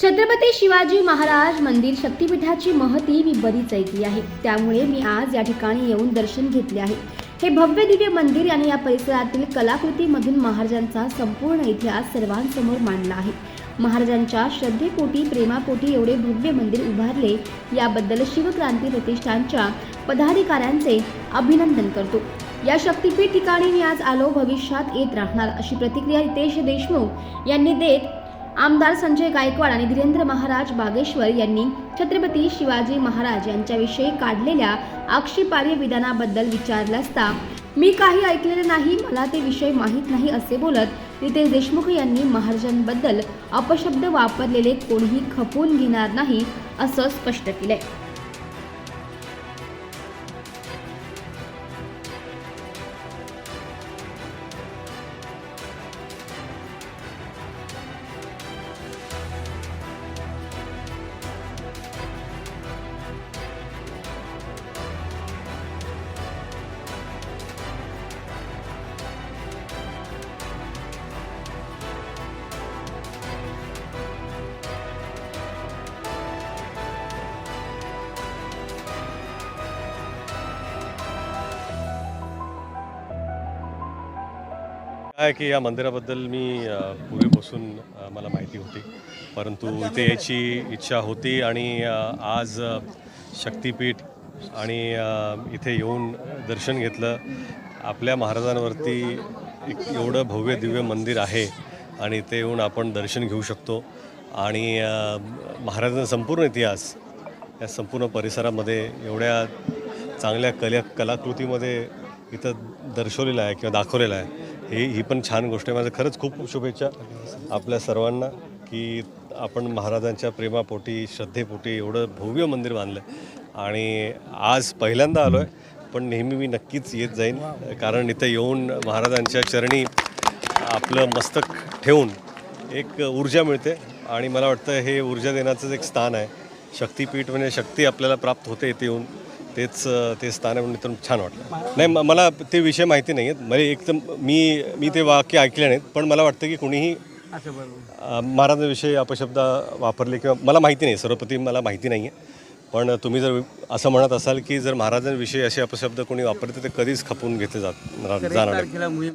छत्रपती शिवाजी महाराज मंदिर शक्तिपीठाची महती मी बरीच ऐकली आहे। त्यामुळे मी आज या ठिकाणी येऊन दर्शन घेतले आहे। हे भव्य दिव्य मंदिर आणि या परिसरातील कलाकृतीमधून महाराजांचा संपूर्ण इतिहास सर्वांसमोर मांडला आहे। महाराजांच्या श्रद्धेपोटी प्रेमापोटी एवढे भव्य मंदिर उभारले याबद्दल शिवक्रांती प्रतिष्ठानच्या पदाधिकाऱ्यांचे अभिनंदन करतो। या शक्तिपीठ ठिकाणी मी आज आलो, भविष्यात येत राहणार अशी प्रतिक्रिया रितेश देशमुख यांनी देत आमदार संजय गायकवाड आणि धीरेंद्र महाराज बागेश्वर यांनी छत्रपती शिवाजी महाराज यांच्याविषयी काढलेल्या आक्षेपार्ह विधानाबद्दल विचारले असता मी काही ऐकलेले नाही, मला ते विषय माहीत नाही असे बोलत रितेश देशमुख यांनी महाराजांबद्दल अपशब्द वापरलेले कोणीही खपवून घेणार नाही असं स्पष्ट केले। काय की या मंदिराबद्दल मी पूर्वीपासून मला माहिती होती, परंतु इथे याची इच्छा होती आणि आज शक्तिपीठ आणि इथे येऊन दर्शन घेतलं। आपल्या महाराजांवरती एक एवढं भव्य दिव्य मंदिर आहे आणि इथे येऊन आपण दर्शन घेऊ शकतो आणि महाराजांचा संपूर्ण इतिहास या संपूर्ण परिसरामध्ये एवढ्या चांगल्या कलाकृतीमध्ये इथं दर्शवलेलं आहे किंवा दाखवलेलं आहे। ही पण छान गोष्ट आहे। माझं खरंच खूप शुभेच्छा आपल्या सर्वांना की आपण महाराजांच्या प्रेमापोटी श्रद्धेपोटी एवढं भव्य मंदिर बांधलं आणि आज पहिल्यांदा आलो आहे, पण नेहमी मी नक्कीच येत जाईन, कारण इथं येऊन महाराजांच्या चरणी आपलं मस्तक ठेवून एक ऊर्जा मिळते आणि मला वाटतं हे ऊर्जा देण्याचंच एक स्थान आहे। शक्तिपीठ म्हणजे शक्ती आपल्याला प्राप्त होते इथे येऊन, ते स्थान आहे म्हणून इथून छान वाटलं। नाही, मला ते विषय माहिती नाही आहेत, म्हणजे एकदम मी ते वाक्य ऐकले नाहीत, पण मला वाटतं की कुणीही महाराजांविषयी अपशब्द वापरले किंवा मला माहिती नाही, सर्वप्रथम मला माहिती नाही आहे, पण तुम्ही जर असं म्हणत असाल की जर महाराजांविषयी असे अपशब्द कोणी वापरते ते कधीच खपवून घेतले जाणार नाही।